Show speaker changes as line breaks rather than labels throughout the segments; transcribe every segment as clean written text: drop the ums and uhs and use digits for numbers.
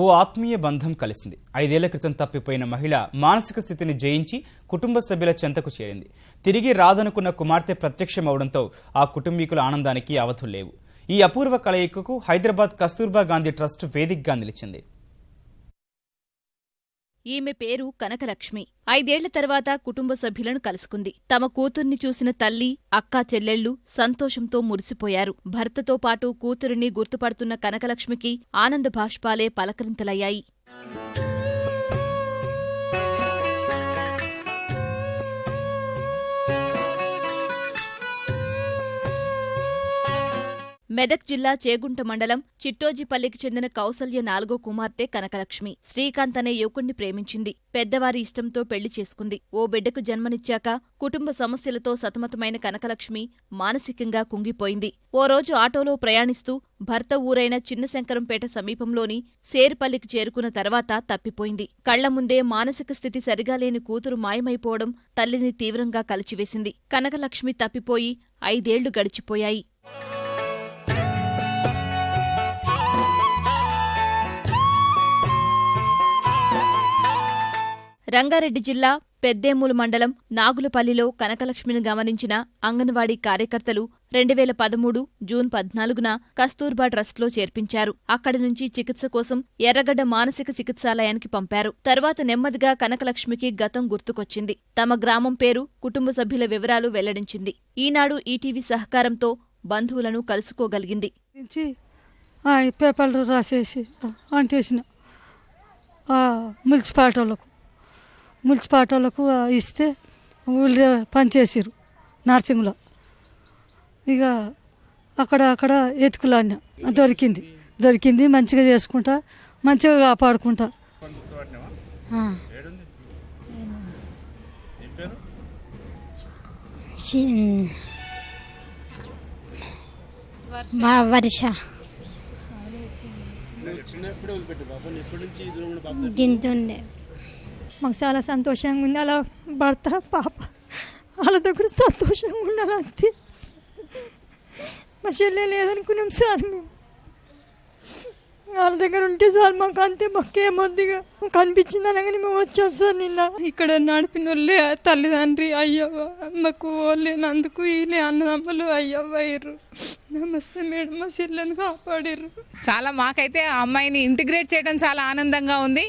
ఓ ఆత్మీయ బంధం కలిసింది. 5 ఏళ్ల క్రితం తప్పిపోయిన మహిళ మానసిక స్థితిని జయించి కుటుంబ సభ్యుల చెంతకు చేరింది. తిరిగి రాదనుకున్న కుమార్తె ప్రత్యక్షమవడంతో ఆ కుటుంబీకుల ఆనందానికి అవధులు లేవు. ఈ అపూర్వ కలయికకు హైదరాబాద్ కస్తూర్బా గాంధీ ట్రస్ట్ వేదికగా నిలిచింది.
ఈమె పేరు కనకలక్ష్మి. 5 ఏళ్ల తర్వాత కుటుంబ సభ్యులను కలుసుకుంది. తమ కూతుర్ని చూసిన తల్లి, అక్కా చెల్లెళ్లు సంతోషంతో మురిసిపోయారు. భర్తతో పాటు కూతురిని గుర్తుపడుతున్న కనకలక్ష్మికి ఆనంద బాష్పాలే పలకరింతలయ్యాయి. మెదక్ జిల్లా చేగుంట మండలం చిట్టోజిపల్లికి చెందిన కౌసల్య 4వ కుమార్తె కనకలక్ష్మి. శ్రీకాంత్ అనే యువకుణ్ణి ప్రేమించింది. పెద్దవారి ఇష్టంతో పెళ్లి చేసుకుంది. ఓ బిడ్డకు జన్మనిచ్చాక కుటుంబ సమస్యలతో సతమతమైన కనకలక్ష్మి మానసికంగా కుంగిపోయింది. ఓ రోజు ఆటోలో ప్రయాణిస్తూ భర్త ఊరైన చిన్నశంకరంపేట సమీపంలోని సేర్పల్లికి చేరుకున్న తర్వాత తప్పిపోయింది. కళ్ల ముందే మానసిక స్థితి సరిగా లేని కూతురు మాయమైపోవడం తల్లిని తీవ్రంగా కలిచివేసింది. కనకలక్ష్మి తప్పిపోయి 5 ఏళ్లు గడిచిపోయాయి. రంగారెడ్డి జిల్లా పెద్దేమూలు మండలం నాగులపల్లిలో కనకలక్ష్మిని గమనించిన అంగన్వాడీ కార్యకర్తలు 2013 జూన్ 14న కస్తూర్బా ట్రస్ట్లో చేర్పించారు. అక్కడి నుంచి చికిత్స కోసం ఎర్రగడ్డ మానసిక చికిత్సాలయానికి పంపారు. తర్వాత నెమ్మదిగా కనకలక్ష్మికి గతం గుర్తుకొచ్చింది. తమ గ్రామం పేరు, కుటుంబ సభ్యుల వివరాలు వెల్లడించింది. ఈనాడు ఈటీవీ సహకారంతో బంధువులను కలుసుకోగలిగింది.
పేపర్లు రాసేసి అంటేసిన మున్సిపాలిటీలకు ఇస్తే ఊళ్ళో పనిచేసారు నర్సింగ్లో. ఇక అక్కడ ఎతుకులాన్న దొరికింది మంచిగా చేసుకుంటా, మంచిగా కాపాడుకుంటా.
వర్ష గింతుండే
మాకు చాలా సంతోషంగా ఉంది. అలా భర్త పాప వాళ్ళ దగ్గర సంతోషంగా ఉండాలి అంతే. మా చెల్లె లేదనుకున్నాం సార్. మేము వాళ్ళ దగ్గర ఉంటే సార్ మాకు అంతే, మాకేమొద్దిగా కనిపించింది అనగానే మేము వచ్చాం సార్. నిన్న
ఇక్కడ నడిపిన వాళ్ళే తల్లిదండ్రి అయ్యవ్వ, మాకు లేనందుకు వీళ్ళే అన్నదమ్ములు అయ్యవ్వ అయ్యారు. నమస్తే మేడం, మా చెల్లెని కాపాడారు.
చాలా మాకైతే ఆ అమ్మాయిని ఇంటిగ్రేట్ చేయడం చాలా ఆనందంగా ఉంది.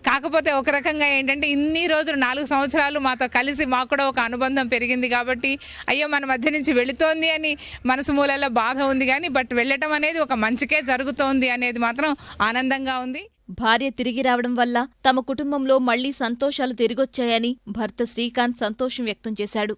కాకపోతే ఒక రకంగా ఏంటంటే ఇన్ని రోజులు 4 సంవత్సరాలు మాతో కలిసి మాకు కూడా ఒక అనుబంధం పెరిగింది కాబట్టి అయ్యో మన మధ్య నుంచి వెళుతోంది అని మనసు మూలలో బాధ ఉంది. కానీ బట్ వెళ్ళటం అనేది ఒక మంచికే జరుగుతోంది అనేది మాత్రం ఆనందంగా ఉంది.
భార్య తిరిగి రావడం వల్ల తమ కుటుంబంలో మళ్లీ సంతోషాలు తిరిగొచ్చాయని భర్త శ్రీకాంత్ సంతోషం వ్యక్తం చేశాడు.